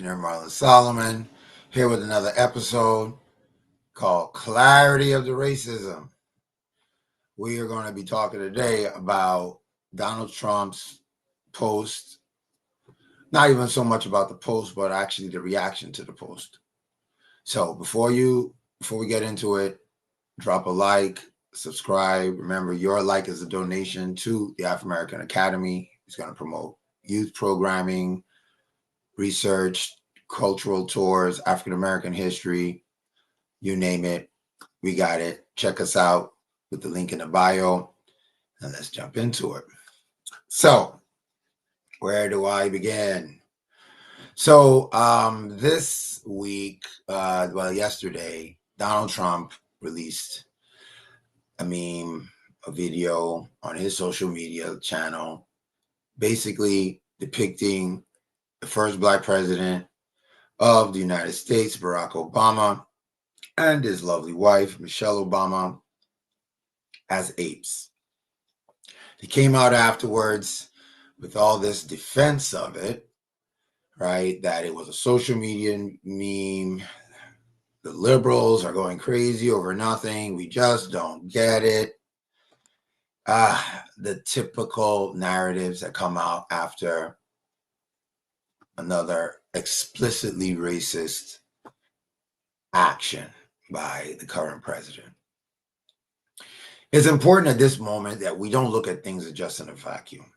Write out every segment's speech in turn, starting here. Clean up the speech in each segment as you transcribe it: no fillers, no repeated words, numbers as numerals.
Engineer Marlon Solomon, here with another episode called Clarity of the Racism. We are going to be talking today about Donald Trump's post, not even so much about the post, but actually the reaction to the post. So before we get into it, drop a like, subscribe. Remember, your like is a donation to the African American Academy. It's going to promote youth programming, research, cultural tours, African American history, you name it. We got it. Check us out with the link in the bio, and let's jump into it. So, where do I begin? So, this week, yesterday, Donald Trump released a meme, a video on his social media channel, basically depicting the first Black president of the United States, Barack Obama, and his lovely wife, Michelle Obama, as apes. He came out afterwards with all this defense of it, right? That it was a social media meme. The liberals are going crazy over nothing. We just don't get it. The typical narratives that come out after another explicitly racist action by the current president. It's important at this moment that we don't look at things just in a vacuum.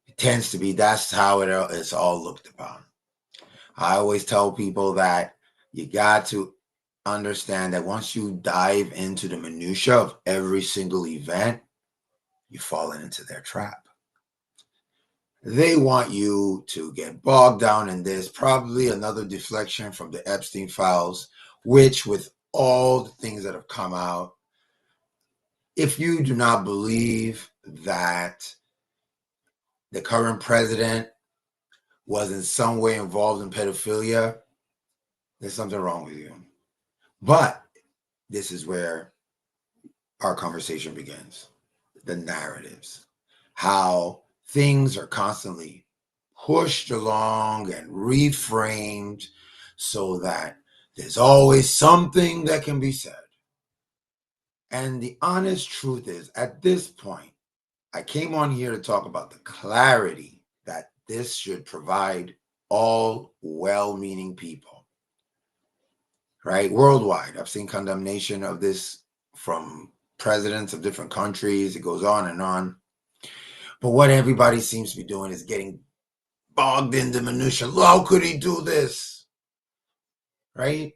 It tends to be that's how it's all looked upon. I always tell people that you got to understand that once you dive into the minutia of every single event, you fall into their trap. They want you to get bogged down in this, probably another deflection from the Epstein files, which with all the things that have come out, if you do not believe that the current president was in some way involved in pedophilia, there's something wrong with you. But this is where our conversation begins. The narratives, how things are constantly pushed along and reframed so that there's always something that can be said. And the honest truth is, at this point, I came on here to talk about the clarity that this should provide all well-meaning people, right? Worldwide, I've seen condemnation of this from presidents of different countries. It goes on and on. But what everybody seems to be doing is getting bogged in the minutia. How could he do this? Right?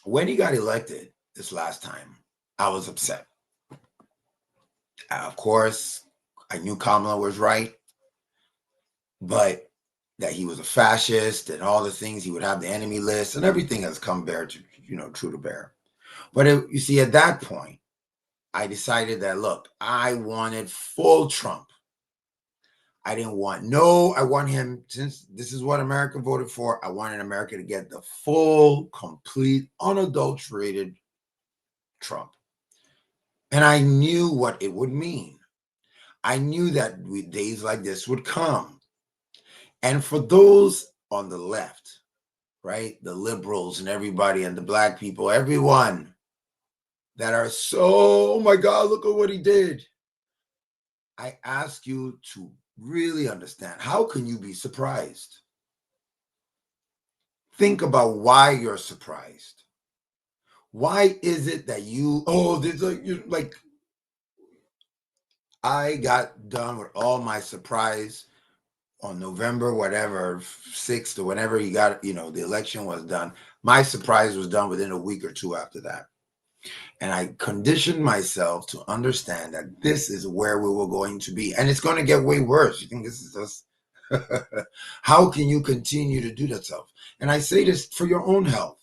When he got elected this last time, I was upset. Of course, I knew Kamala was right, but that he was a fascist and all the things, he would have the enemy list and everything has come true to bear. But you see, at that point, I decided that, look, I wanted full Trump. I want him, since this is what America voted for, I wanted America to get the full, complete, unadulterated Trump. And I knew what it would mean. I knew that days like this would come. And for those on the left, right, the liberals and everybody and the Black people, everyone that are so, oh my God, look at what he did. I ask you to really understand, how can you be surprised? Think about why you're surprised. Why is it that I got done with all my surprise on November, 6th or whenever he got, the election was done. My surprise was done within a week or two after that. And I conditioned myself to understand that this is where we were going to be. And it's going to get way worse. You think this is just, how can you continue to do that stuff? And I say this for your own health.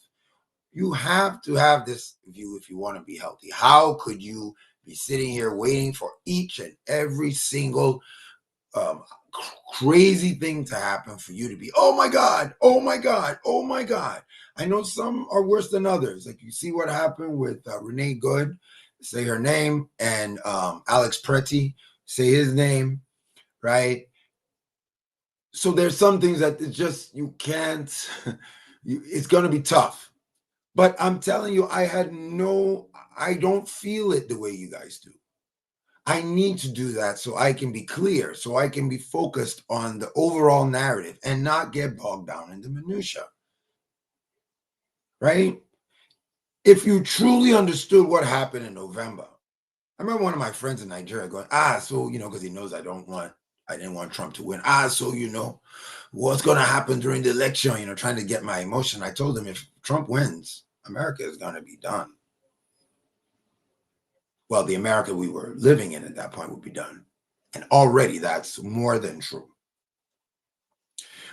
You have to have this view if you want to be healthy. How could you be sitting here waiting for each and every single crazy thing to happen for you to be, oh my God, oh my God, oh my God. I know some are worse than others. Like you see what happened with Renee Good, say her name, and Alex Pretty, say his name, right? So there's some things that it's just, you can't, it's going to be tough. But I'm telling you, I don't feel it the way you guys do. I need to do that so I can be clear, so I can be focused on the overall narrative and not get bogged down in the minutia. Right? If you truly understood what happened in November, I remember one of my friends in Nigeria going, so, because he knows I didn't want Trump to win. So, what's going to happen during the election, trying to get my emotion. I told him, if Trump wins, America is going to be done. Well, the America we were living in at that point would be done. And already that's more than true.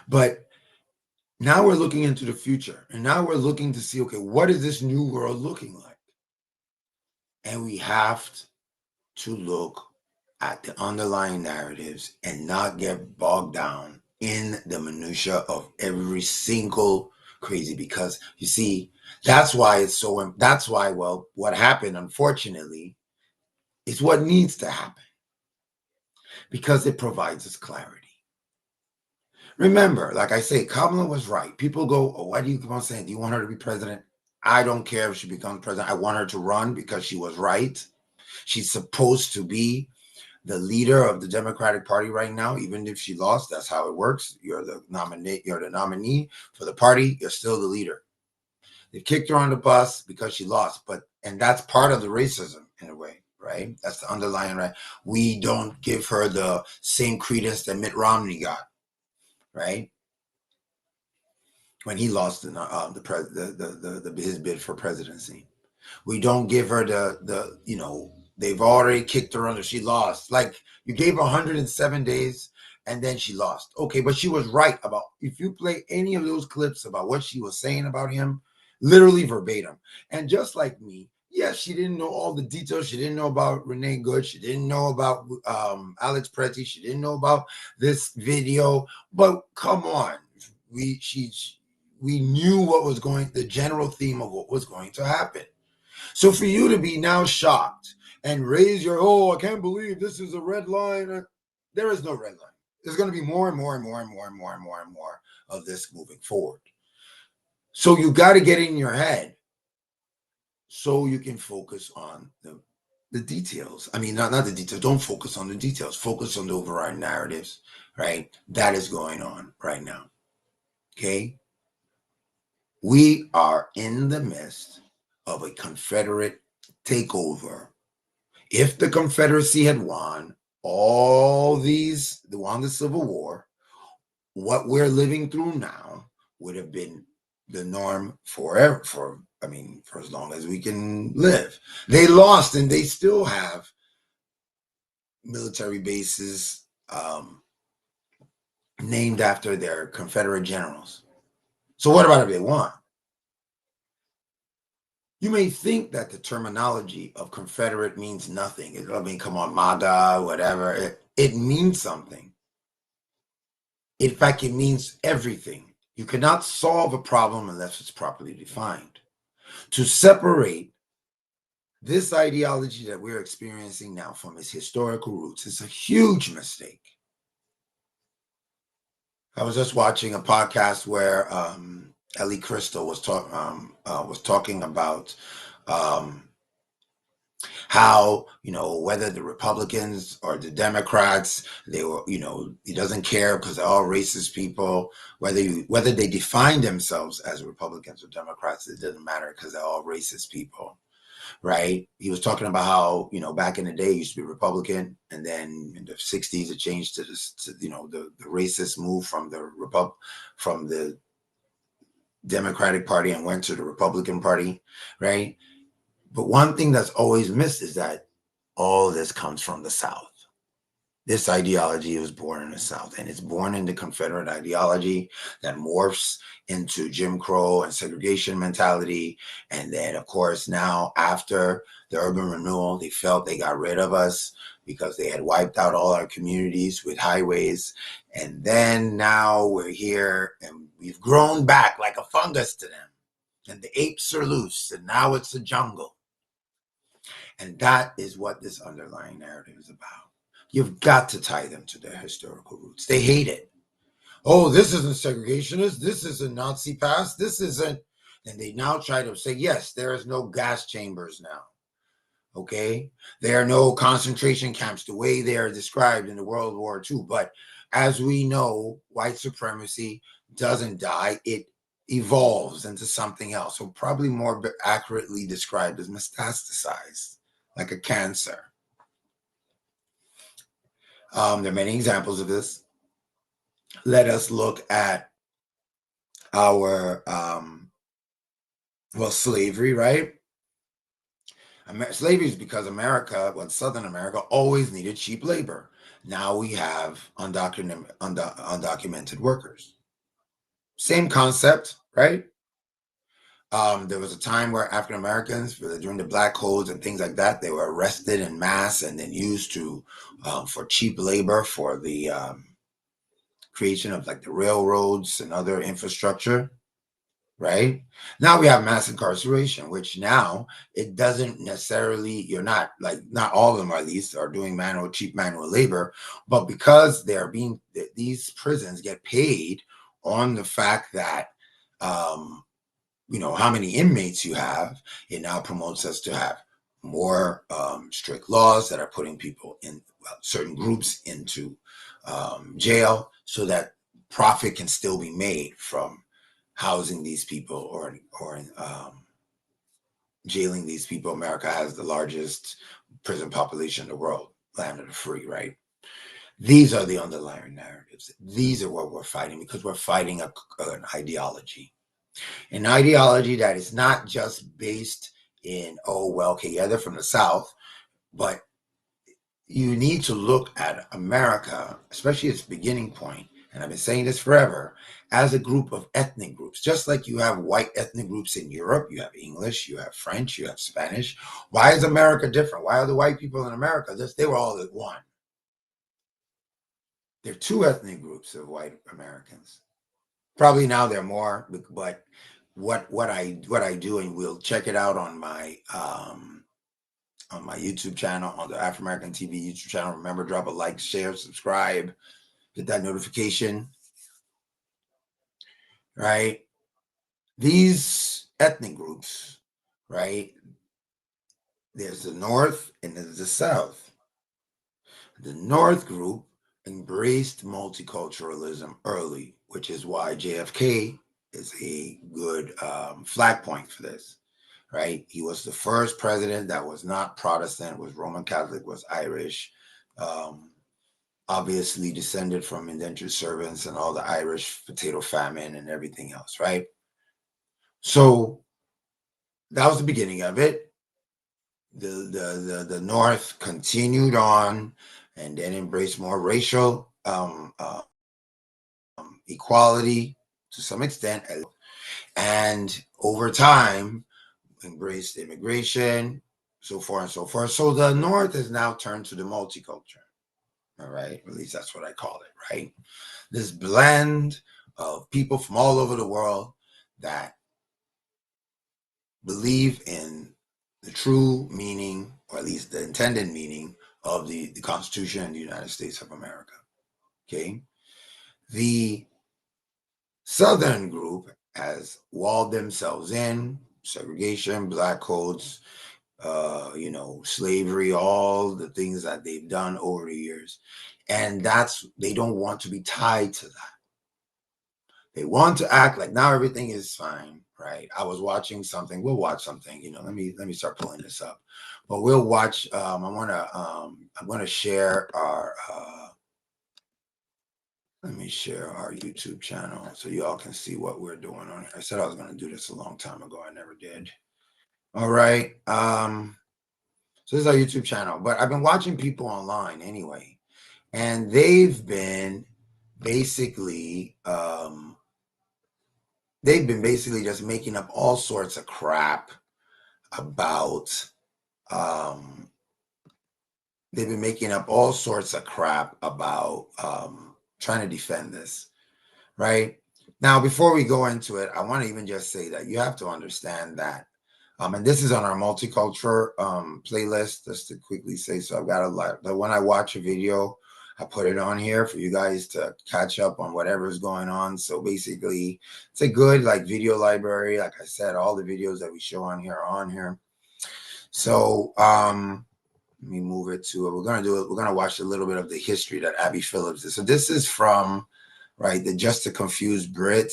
But now we're looking into the future. And now we're looking to see, okay, what is this new world looking like? And we have to look at the underlying narratives and not get bogged down in the minutia of every single crazy, because you see, that's why, what happened, unfortunately, is what needs to happen, because it provides us clarity. Remember, like I say, Kamala was right. People go, why do you keep on saying, do you want her to be president? I don't care if she becomes president. I want her to run because she was right. She's supposed to be the leader of the Democratic Party right now. Even if she lost, that's how it works. You're the nominee for the party. You're still the leader. They kicked her on the bus because she lost, and that's part of the racism in a way, right? That's the underlying, right? We don't give her the same credence that Mitt Romney got, right? When he lost his bid for presidency. We don't give her they've already kicked her under. She lost. Like, you gave her 107 days and then she lost. Okay, but she was right about, if you play any of those clips about what she was saying about him, literally verbatim. And just like me, yes, she didn't know all the details. She didn't know about Renee Good. She didn't know about Alex Preti. She didn't know about this video. But come on, we knew what was the general theme of what was going to happen. So for you to be now shocked and raise your, I can't believe this is a red line. There is no red line. There's going to be more and more and more and more and more and more and more of this moving forward. So you got to get in your head so you can focus on the details. I mean, not the details. Don't focus on the details. Focus on the overriding narratives, right? That is going on right now. Okay? We are in the midst of a Confederate takeover. If the Confederacy had won won the Civil War, what we're living through now would have been the norm forever, for as long as we can live. They lost, and they still have military bases named after their Confederate generals. So what about if they won? You may think that the terminology of Confederate means nothing. Come on, MAGA, whatever. It means something. In fact, it means everything. You cannot solve a problem unless it's properly defined. To separate this ideology that we're experiencing now from its historical roots is a huge mistake. I was just watching a podcast where Ellie Crystal was talking about how, whether the Republicans or the Democrats, he doesn't care because they're all racist people. Whether they define themselves as Republicans or Democrats, it doesn't matter because they're all racist people, right? He was talking about how, back in the day, it used to be Republican, and then in the 60s, it changed to the racist move from the Democratic Party and went to the Republican Party, right? But one thing that's always missed is that all this comes from the South. This ideology was born in the South, and it's born in the Confederate ideology that morphs into Jim Crow and segregation mentality. And then, of course, now after the urban renewal, they felt they got rid of us because they had wiped out all our communities with highways. And then now we're here and we've grown back like a fungus to them. And the apes are loose, and now it's a jungle. And that is what this underlying narrative is about. You've got to tie them to their historical roots. They hate it. oh, this isn't segregationist, this isn't Nazi past, this isn't, and they now try to say, yes, there is no gas chambers now. Okay, there are no concentration camps the way they are described in the World War II. But as we know, white supremacy doesn't die, it evolves into something else. So probably more accurately described as metastasized, like a cancer. There are many examples of this. Let us look at our slavery, right? Slavery is because America, Southern America, always needed cheap labor. Now we have undocumented workers. Same concept, right? There was a time where African Americans, during the Black codes and things like that, they were arrested en masse and then used for cheap labor for the creation of like the railroads and other infrastructure. Right now we have mass incarceration, which now it doesn't necessarily, not all of them at least are doing cheap manual labor, but because these prisons get paid on the fact that how many inmates you have, it now promotes us to have more strict laws that are putting people in certain groups into jail so that profit can still be made from housing these people or jailing these people. America has the largest prison population in the world, land of the free, right? These are the underlying narratives. These are what we're fighting, because we're fighting an ideology. An ideology that is not just based in, they're from the South, but you need to look at America, especially its beginning point, and I've been saying this forever, as a group of ethnic groups. Just like you have white ethnic groups in Europe, you have English, you have French, you have Spanish. Why is America different? Why are the white people in America they were all at one? There are two ethnic groups of white Americans. Probably now there are more, but what I do, and we'll check it out on my YouTube channel, on the Afro American TV YouTube channel. Remember, drop a like, share, subscribe, hit that notification, right? These ethnic groups, right? There's the North and there's the South. The North group embraced multiculturalism early, which is why JFK is a good flag point for this, right? He was the first president that was not Protestant, was Roman Catholic, was Irish, obviously descended from indentured servants and all the Irish potato famine and everything else, right? So that was the beginning of it. The North continued on and then embraced more racial equality to some extent, and over time embraced immigration, so forth and so forth. So the North has now turned to the multiculture. All right, at least that's what I call it, right? This blend of people from all over the world that believe in the true meaning, or at least the intended meaning, of the Constitution and the United States of America. Okay, the Southern group has walled themselves in, segregation, black codes, slavery, all the things that they've done over the years. And they don't want to be tied to that. They want to act like now everything is fine, right? I was watching something. We'll watch something, let me start pulling this up. But we'll watch, I'm gonna share our let me share our YouTube channel so y'all can see what we're doing on here. I said I was going to do this a long time ago. I never did. All right. So this is our YouTube channel, but I've been watching people online anyway, and they've been basically just making up all sorts of crap about trying to defend this, right? Now, before we go into it, I want to even just say that you have to understand that, and this is on our multicultural playlist, just to quickly say, so I've got a lot, but when I watch a video, I put it on here for you guys to catch up on whatever's going on. So basically, it's a good like video library. Like I said, all the videos that we show on here are on here. So let me move it to, we're going to watch a little bit of the history that Abby Phillips did. So this is from, right, the Just to Confuse Brit.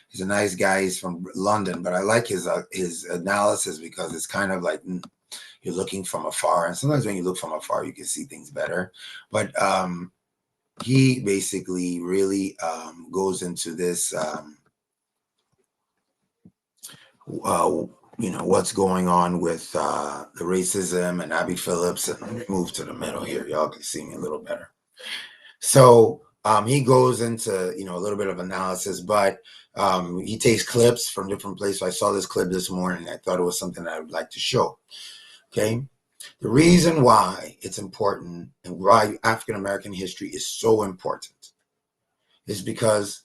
He's a nice guy. He's from London, but I like his analysis because it's kind of like you're looking from afar. And sometimes when you look from afar, you can see things better. But he basically really goes into this, what's going on with the racism and Abby Phillips. And let me move to the middle here. Y'all can see me a little better. So he goes into, a little bit of analysis, but he takes clips from different places. So I saw this clip this morning. I thought it was something that I would like to show. Okay. The reason why it's important and why African-American history is so important is because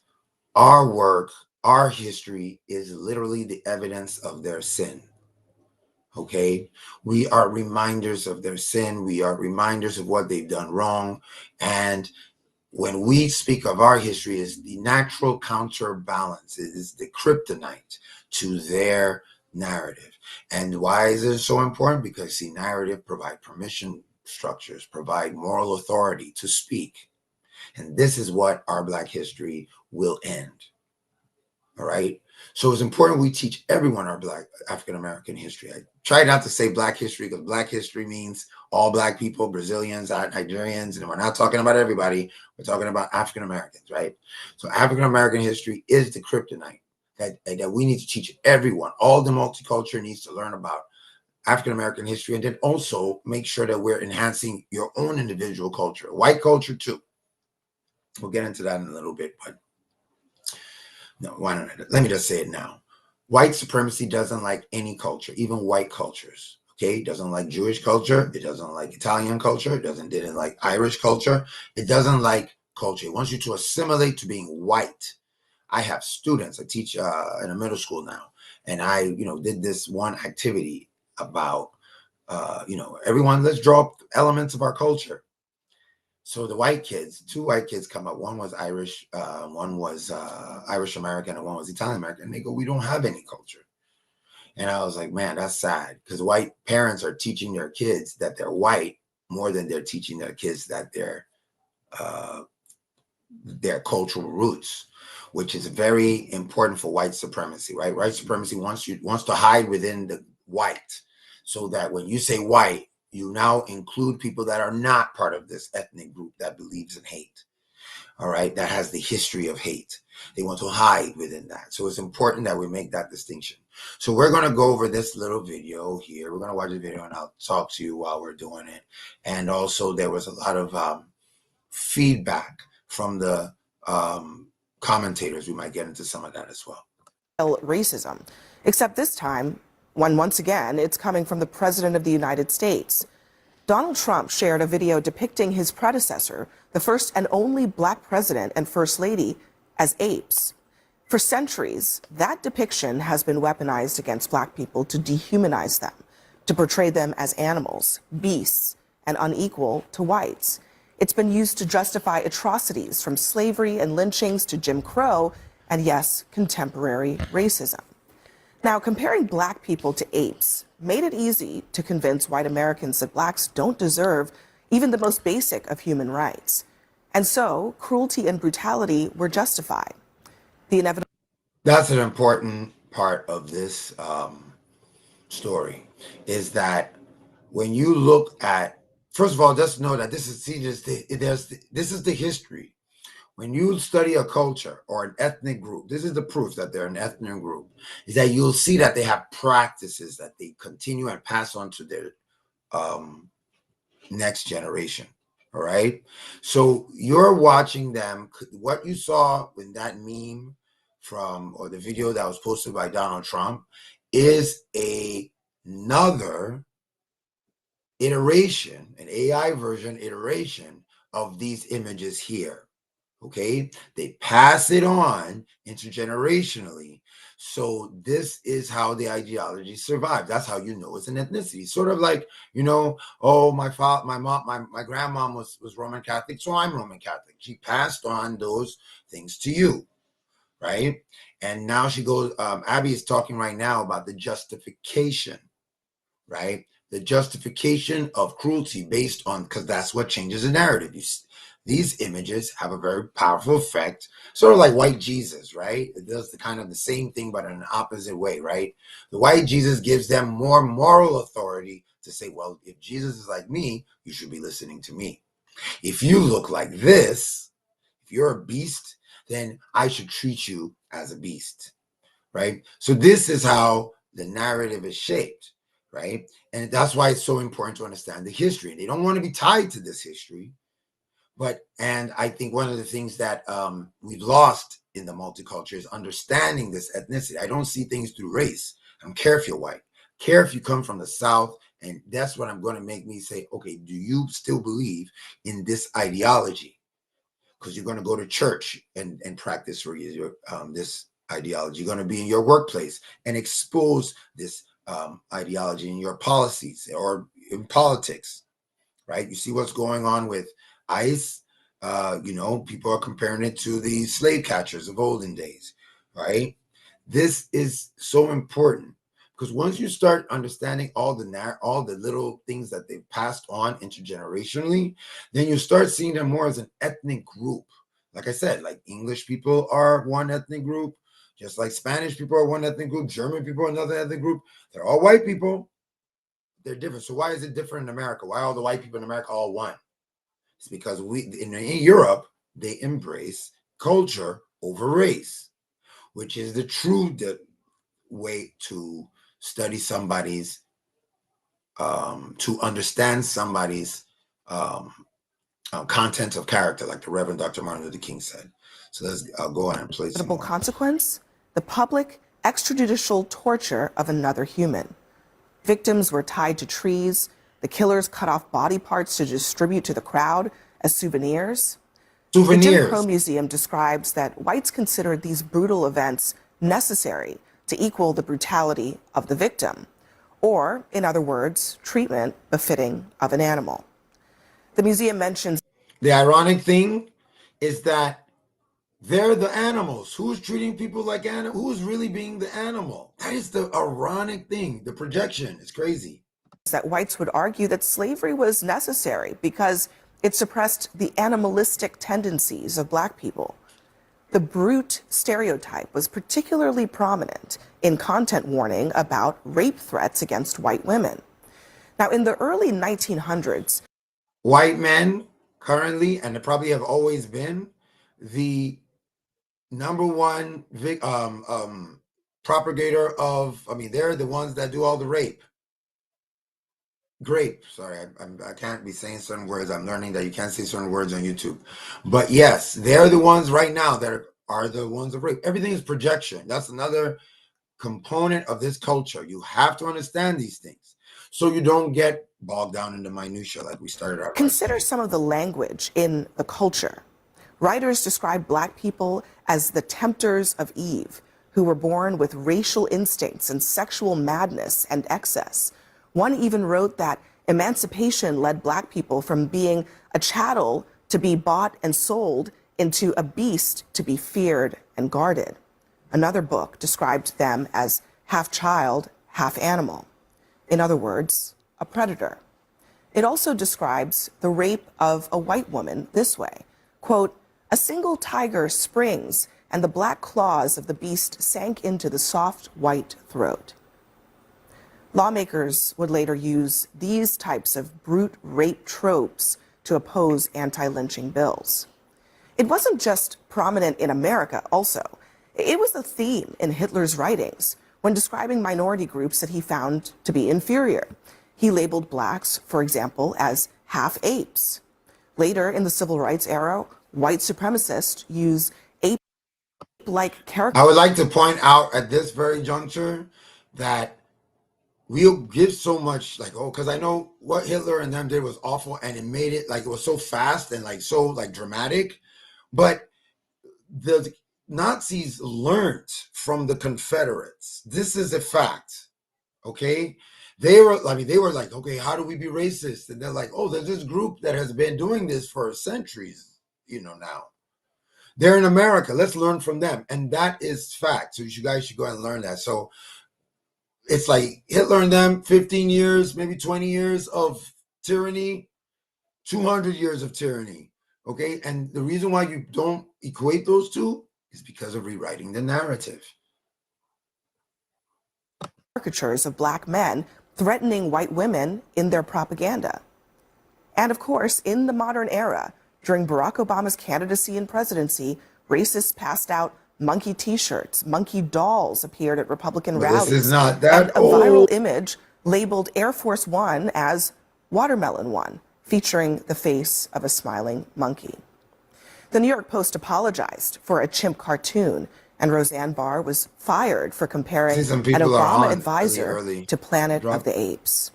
our work, our history is literally the evidence of their sin. Okay. We are reminders of their sin. We are reminders of what they've done wrong. And when we speak of our history as the natural counterbalance, it is the kryptonite to their narrative. And why is it so important? Because see, narrative provide permission structures, provide moral authority to speak. And this is what our Black history will end. All right. So it's important we teach everyone our Black African-American history. I try not to say Black history because Black history means all Black people, Brazilians, Nigerians, and we're not talking about everybody. We're talking about African-Americans, right? So African-American history is the kryptonite that we need to teach everyone. All the multicultural needs to learn about African-American history, and then also make sure that we're enhancing your own individual culture, white culture too. We'll get into that in a little bit, but no, why not? Let me just say it now. White supremacy doesn't like any culture, even white cultures. Okay, it doesn't like Jewish culture. It doesn't like Italian culture. Didn't like Irish culture. It doesn't like culture. It wants you to assimilate to being white. I have students. I teach in a middle school now, and I, did this one activity about, everyone. Let's draw elements of our culture. So the white kids, two white kids come up. One was Irish, one was Irish American, and one was Italian American. And they go, "We don't have any culture." And I was like, man, that's sad because white parents are teaching their kids that they're white more than they're teaching their kids that they're their cultural roots, which is very important for white supremacy, right? White supremacy wants to hide within the white, so that when you say white, you now include people that are not part of this ethnic group that believes in hate, all right, that has the history of hate. They want to hide within that. So it's important that we make that distinction. So we're going to go over this little video here. We're going to watch the video and I'll talk to you while we're doing it. And also there was a lot of feedback from the commentators. We might get into some of that as well. Racism, except this time, once again, it's coming from the President of the United States. Donald Trump shared a video depicting his predecessor, the first and only Black president and First Lady, as apes. For centuries, that depiction has been weaponized against Black people to dehumanize them, to portray them as animals, beasts, and unequal to whites. It's been used to justify atrocities from slavery and lynchings to Jim Crow, and yes, contemporary racism. Now, comparing Black people to apes made it easy to convince white Americans that Blacks don't deserve even the most basic of human rights. And so, cruelty and brutality were justified. The inevitable. That's an important part of this story, is that when you look at, first of all, just know that this is the history. When you study a culture or an ethnic group, this is the proof that they're an ethnic group, is that you'll see that they have practices that they continue and pass on to their next generation. All right. So you're watching them. What you saw in that meme or the video that was posted by Donald Trump is another iteration, an AI version iteration of these images here. Okay, they pass it on intergenerationally So this is how the ideology survived. That's how you know it's an ethnicity. Sort of like, oh, my father, my mom, my grandmom was Roman Catholic, so I'm Roman Catholic. She passed on those things to you, right? And now she goes, Abby is talking right now about the justification, right? The justification of cruelty based on, because that's what changes the narrative. These images have a very powerful effect, sort of like white Jesus, right? It does the kind of the same thing, but in an opposite way, right? The white Jesus gives them more moral authority to say, well, if Jesus is like me, you should be listening to me. If you look like this, if you're a beast, then I should treat you as a beast, right? So this is how the narrative is shaped, right? And that's why it's so important to understand the history. They don't want to be tied to this history. And I think one of the things that we've lost in the multiculture is understanding this ethnicity. I don't see things through race. I don't care if you're white. I care if you come from the South. And that's what I'm going to make me say, okay, do you still believe in this ideology? Because you're going to go to church and practice this ideology. You're going to be in your workplace and expose this ideology in your policies or in politics, right? You see what's going on with ICE. People are comparing it to the slave catchers of olden days, right? This is so important because once you start understanding all the little things that they've passed on intergenerationally, then you start seeing them more as an ethnic group. Like I said, like English people are one ethnic group, just like Spanish people are one ethnic group, German people are another ethnic group. They're all white people. They're different. So why is it different in America? Why are all the white people in America all one? It's because in Europe, they embrace culture over race, which is the true way to study somebody's, to understand somebody's content of character, like the Reverend Dr. Martin Luther King said. So let's go on and play some more. Consequence, the public extrajudicial torture of another human. Victims were tied to trees. The killers cut off body parts to distribute to the crowd as souvenirs. The Jim Crow Museum describes that whites considered these brutal events necessary to equal the brutality of the victim, or, in other words, treatment befitting of an animal. The museum mentions... The ironic thing is that they're the animals. Who's treating people like animals? Who's really being the animal? That is the ironic thing. The projection is crazy. That whites would argue that slavery was necessary because it suppressed the animalistic tendencies of black people. The brute stereotype was particularly prominent in content warning about rape threats against white women. Now, in the early 1900s, white men currently, and they probably have always been, the number one propagator of, they're the ones that do all the rape. Sorry, I can't be saying certain words. I'm learning that you can't say certain words on YouTube. But yes, they're the ones right now that are the ones of rape. Everything is projection. That's another component of this culture. You have to understand these things so you don't get bogged down in the minutia like we started our Consider some of the language in the culture. Writers describe black people as the tempters of Eve, who were born with racial instincts and sexual madness and excess. One even wrote that emancipation led black people from being a chattel to be bought and sold into a beast to be feared and guarded. Another book described them as half child, half animal. In other words, a predator. It also describes the rape of a white woman this way, quote, "A single tiger springs and the black claws of the beast sank into the soft white throat." Lawmakers would later use these types of brute rape tropes to oppose anti-lynching bills. It wasn't just prominent in America also. It was a theme in Hitler's writings when describing minority groups that he found to be inferior. He labeled blacks, for example, as half apes. Later in the civil rights era, white supremacists use ape-like characters. I would like to point out at this very juncture that we'll give so much because I know what Hitler and them did was awful, and it made it it was so fast and so dramatic, but Nazis learned from the Confederates. This is a fact. Okay. They were like, okay, how do we be racist? And they're like, oh, there's this group that has been doing this for centuries, now. They're in America. Let's learn from them. And that is fact. So you guys should go and learn that. So it's like Hitler and them, 15 years, maybe 20 years of tyranny, 200 years of tyranny. Okay. And the reason why you don't equate those two is because of rewriting the narrative. Caricatures of black men threatening white women in their propaganda. And of course, in the modern era, during Barack Obama's candidacy and presidency, racists passed out monkey t-shirts, monkey dolls appeared at Republican rallies. This is not that and a viral image labeled Air Force One as Watermelon One, featuring the face of a smiling monkey. The New York Post apologized for a chimp cartoon, and Roseanne Barr was fired for comparing an Obama advisor to Planet of the Apes.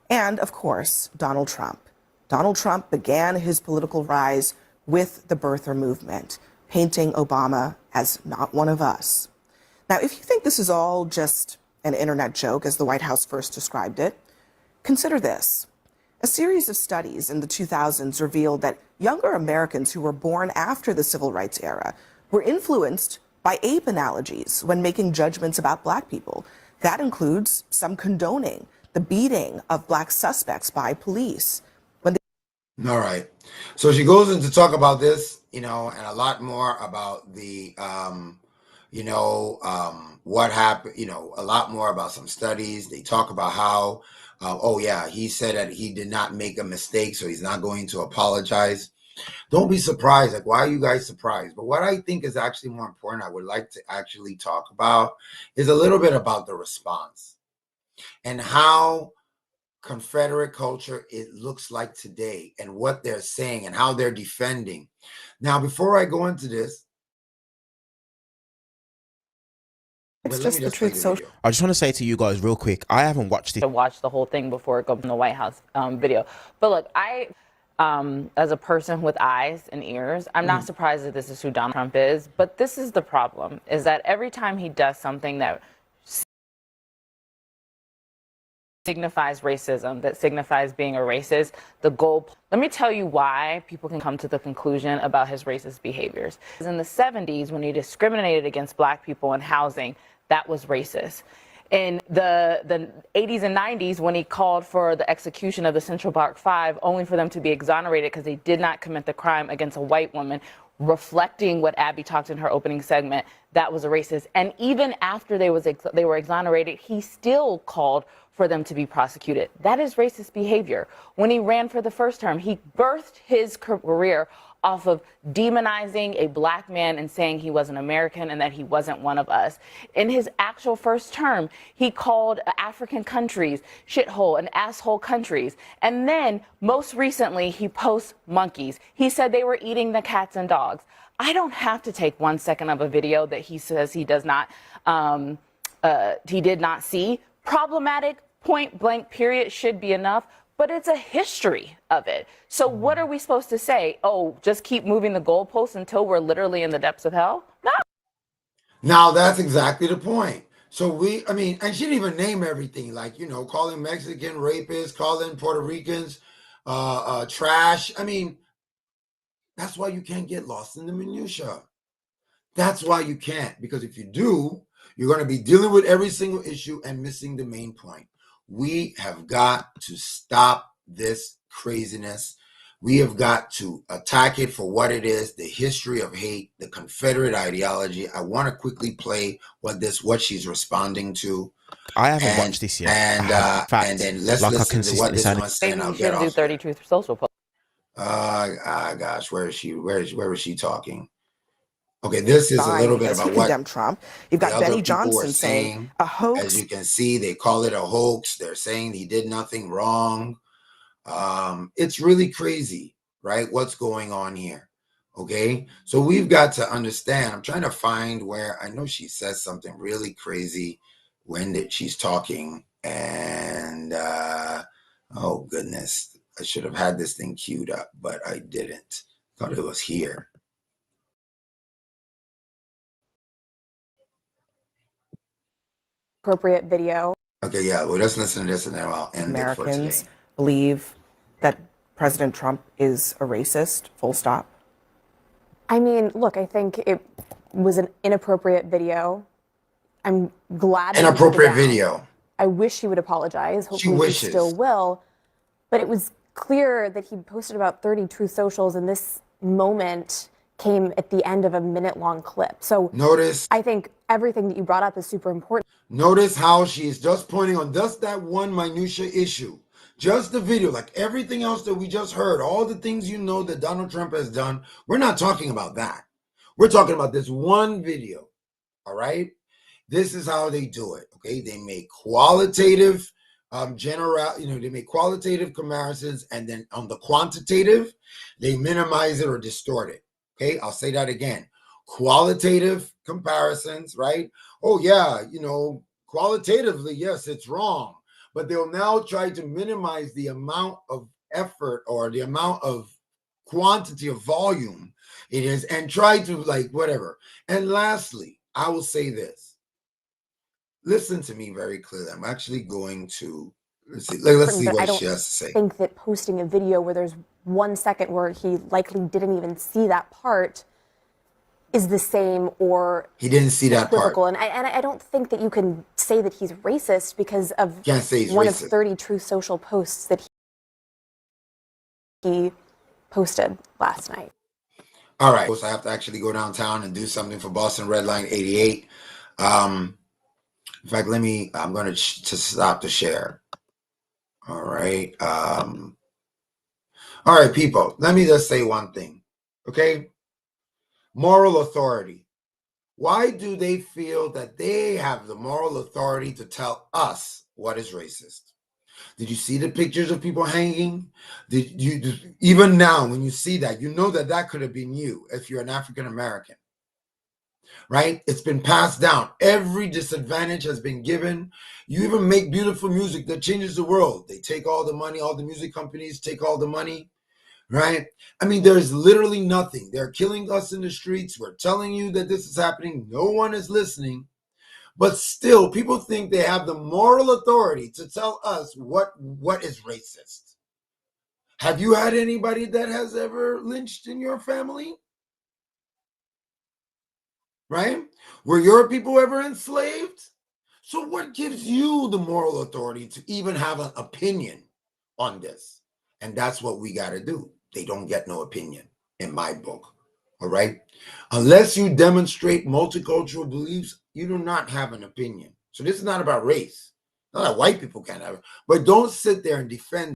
And, of course, Donald Trump. Donald Trump began his political rise with the birther movement, painting Obama as not one of us. Now, if you think this is all just an internet joke, as the White House first described it, consider this. A series of studies in the 2000s revealed that younger Americans who were born after the civil rights era were influenced by ape analogies when making judgments about black people. That includes some condoning the beating of black suspects by police. All right. So she goes in to talk about this, and a lot more about the, what happened, a lot more about some studies. They talk about how, he said that he did not make a mistake, so he's not going to apologize. Don't be surprised. Like, why are you guys surprised? But what I think is actually more important, I would like to actually talk about, is a little bit about the response and how Confederate culture it looks like today and what they're saying and how they're defending. Now, before I go into this, it's just the truth social. I just want to say to you guys real quick, I haven't watched it. To watch the whole thing before it goes in the White House video. But look, I, as a person with eyes and ears, I'm not surprised that this is who Donald Trump is. But this is the problem, is that every time he does something that signifies racism, that signifies being a racist, the goal. Let me tell you why people can come to the conclusion about his racist behaviors. In the 70s, when he discriminated against black people in housing, that was racist. In the 80s and 90s, when he called for the execution of the Central Park Five, only for them to be exonerated because they did not commit the crime against a white woman, reflecting what Abby talked in her opening segment, that was a racist. And even after they were exonerated, he still called for them to be prosecuted. That is racist behavior. When he ran for the first term, he birthed his career off of demonizing a black man and saying he was an American and that he wasn't one of us. In his actual first term, he called African countries shithole and asshole countries. And then most recently, he posts monkeys. He said they were eating the cats and dogs. I don't have to take 1 second of a video that he says he does not, he did not see. Problematic, point blank, period, should be enough. But it's a history of it. So what are we supposed to say? Oh, just keep moving the goalposts until we're literally in the depths of hell? No. Now, that's exactly the point. So and she didn't even name everything, like, calling Mexican rapists, calling Puerto Ricans trash. That's why you can't get lost in the minutia. That's why you can't, because if you do, you're going to be dealing with every single issue and missing the main point. We have got to stop this craziness. We have got to attack it for what it is, the history of hate, the Confederate ideology. I want to quickly play what she's responding to. I haven't watched this yet. And then let's listen to what this one's saying. Maybe you should do 30 Truth Social posts. Gosh, where is she? Where is she talking? Okay, this is a little bit about what Trump. You've got Benny Johnson saying a hoax. As you can see, they call it a hoax. They're saying he did nothing wrong. It's really crazy, right? What's going on here? Okay, so we've got to understand. I'm trying to find where I know she says something really crazy when she's talking, and oh goodness, I should have had this thing queued up, but I didn't. Thought it was here. Appropriate video. Okay, yeah, well, let's listen to this and then I'll end it for Americans today. believe that President Trump is a racist, full stop? I mean, look, I think it was an inappropriate video. I'm glad that he took it Inappropriate down. video. I wish he would apologize. She Hopefully he wishes. still will. But it was clear that he posted about 30 Truth Socials, and this moment came at the end of a minute-long clip. So Notice I think everything that you brought up is super important. Notice how she's just pointing on just that one minutia issue. Just the video, like everything else that we just heard, all the things you know that Donald Trump has done. We're not talking about that. We're talking about this one video. All right. This is how they do it. Okay. They make qualitative they make qualitative comparisons, and then on the quantitative, they minimize it or distort it. Okay. I'll say that again. Qualitative comparisons, right? Oh, yeah, qualitatively, yes, it's wrong. But they'll now try to minimize the amount of effort or the amount of quantity of volume it is and try to whatever. And lastly, I will say this. Listen to me very clearly. I'm actually going to, let's see what she has to say. I think that posting a video where there's 1 second where he likely didn't even see that part is the same or he didn't see that equivocal. part. And I don't think that you can say that he's racist because of Can't say he's one racist. of 30 Truth Social posts that he posted last night. All right. So I have to actually go downtown and do something for Boston Redline 88. In fact, I'm going to stop the share. All right. All right, people, let me just say one thing. Okay. Moral authority. Why do they feel that they have the moral authority to tell us what is racist? Did you see the pictures of people hanging? Did you, even now, when you see that, you know that could have been you if you're an African American, right? It's been passed down. Every disadvantage has been given. You even make beautiful music that changes the world. They take all the money, all the music companies take all the money, right? I mean, there's literally nothing. They're killing us in the streets. We're telling you that this is happening. No one is listening. But still, people think they have the moral authority to tell us what is racist. Have you had anybody that has ever lynched in your family? Right? Were your people ever enslaved? So what gives you the moral authority to even have an opinion on this? And that's what we got to do. They don't get no opinion in my book. All right? Unless you demonstrate multicultural beliefs, you do not have an opinion. So this is not about race. Not that white people can't have it. But don't sit there and defend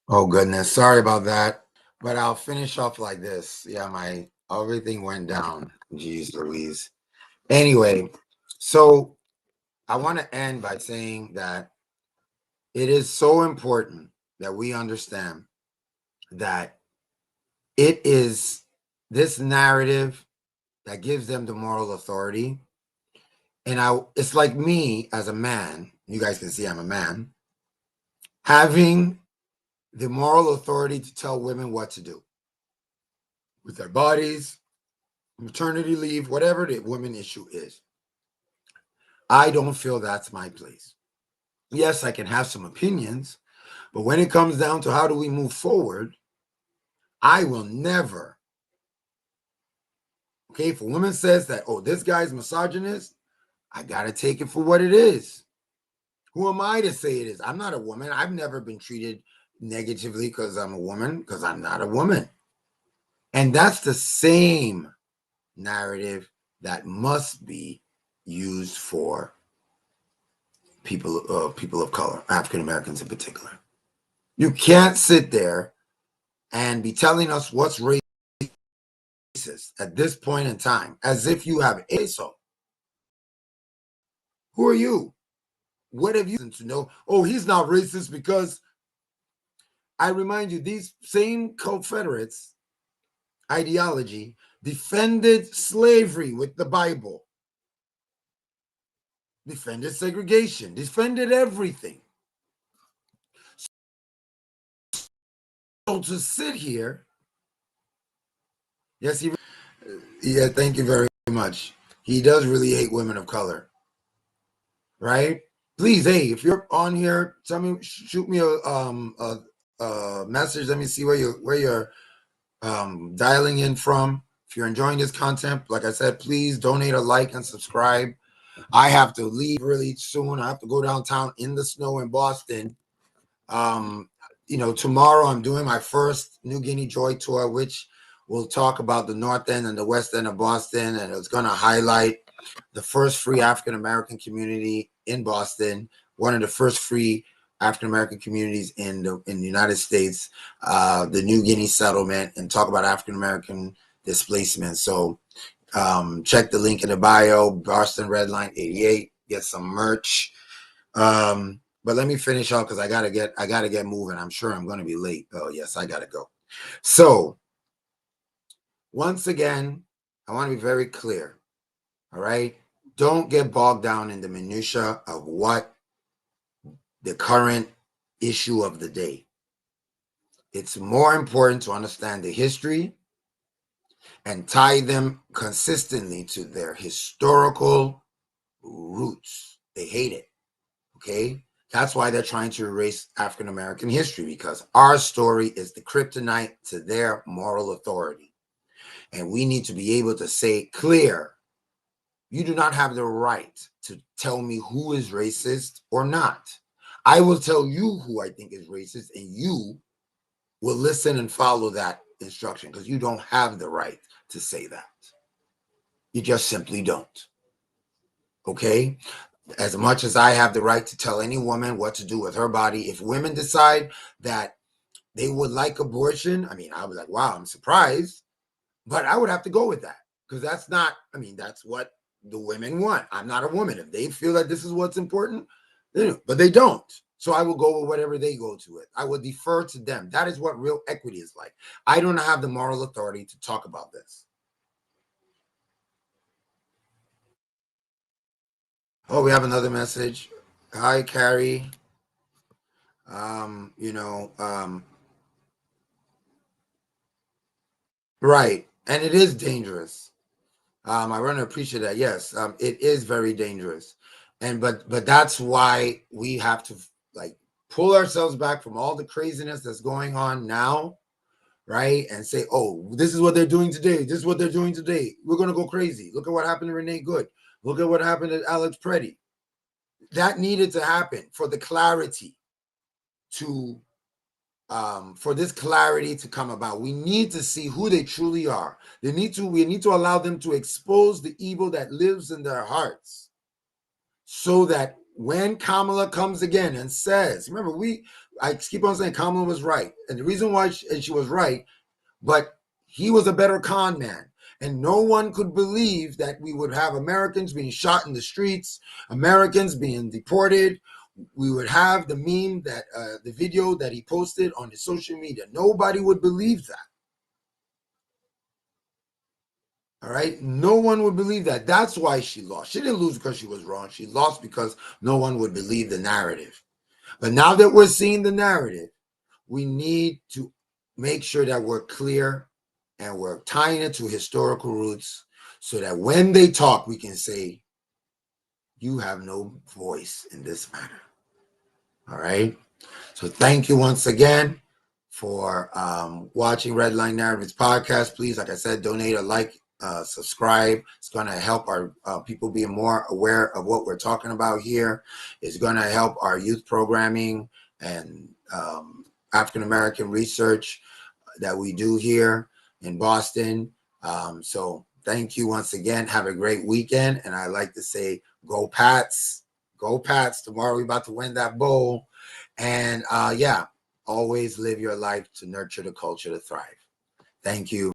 Oh goodness, sorry about that. But I'll finish off like this. Yeah, my everything went down. Jeez Louise. Anyway, so I want to end by saying that it is so important that we understand that it is this narrative that gives them the moral authority. And it's like me as a man, you guys can see I'm a man, having the moral authority to tell women what to do with their bodies, maternity leave, whatever the women issue is. I don't feel that's my place. Yes, I can have some opinions, but when it comes down to how do we move forward, I will never. Okay, if a woman says that, oh, this guy's misogynist, I got to take it for what it is. Who am I to say it is? I'm not a woman. I've never been treated negatively because I'm a woman, because I'm not a woman. And that's the same narrative that must be used for people of color, African Americans in particular. You can't sit there and be telling us what's racist at this point in time, as if you have a so. Who are you? What have you to know? Oh, he's not racist because I remind you, these same Confederates ideology defended slavery with the Bible, defended segregation, defended everything. So to sit here, yes, yeah, thank you very much. He does really hate women of color, right? Please, hey, if you're on here, tell me, shoot me a message. Let me see where you're dialing in from. If you're enjoying this content, like I said, please donate a like and subscribe. I have to leave really soon. I have to go downtown in the snow in Boston. Tomorrow I'm doing my first New Guinea Joy tour, which will talk about the North End and the West End of Boston, and it's going to highlight the first free African American community in Boston, one of the first free African American communities in the United States, the New Guinea settlement, and talk about African American displacement. So check the link in the bio, Boston Redline 88, get some merch. But let me finish off because I gotta get moving. I'm sure I'm gonna be late. Oh yes, I gotta go. So once again, I want to be very clear. All right. Don't get bogged down in the minutia of what the current issue of the day. It's more important to understand the history and tie them consistently to their historical roots. They hate it. Okay. That's why they're trying to erase African American history, because our story is the kryptonite to their moral authority. And we need to be able to say clear, you do not have the right to tell me who is racist or not. I will tell you who I think is racist, and you will listen and follow that instruction, because you don't have the right to say that. You just simply don't. Okay? As much as I have the right to tell any woman what to do with her body, if women decide that they would like abortion, I mean, I was like, wow, I'm surprised, but I would have to go with that, because that's what the women want. I'm not a woman. If they feel that this is what's important, but they don't. So I will go with whatever they go to it. I will defer to them. That is what real equity is like. I don't have the moral authority to talk about this. Oh, we have another message. Hi, Carrie. Right. And it is dangerous. I want to appreciate that. Yes, it is very dangerous. But that's why we have to pull ourselves back from all the craziness that's going on now, right? And say, oh, this is what they're doing today. This is what they're doing today. We're going to go crazy. Look at what happened to Renee Good. Look at what happened to Alex Preddy. That needed to happen for the clarity to for this clarity to come about. We need to see who they truly are. We need to allow them to expose the evil that lives in their hearts, so that when Kamala comes again and says, remember, we I keep on saying Kamala was right. And the reason why she was right, but he was a better con man. And no one could believe that we would have Americans being shot in the streets, Americans being deported. We would have the meme that the video that he posted on his social media. Nobody would believe that. All right. No one would believe that. That's why she lost. She didn't lose because she was wrong. She lost because no one would believe the narrative. But now that we're seeing the narrative, we need to make sure that we're clear and we're tying it to historical roots so that when they talk, we can say, you have no voice in this matter. All right. So thank you once again for watching Redline Narratives Podcast. Please, like I said, donate, a like, subscribe. It's going to help our people be more aware of what we're talking about here. It's going to help our youth programming and African-American research that we do here in Boston. So thank you once again. Have a great weekend. And I like to say, go Pats. Go Pats. Tomorrow we're about to win that bowl. And yeah, always live your life to nurture the culture to thrive. Thank you.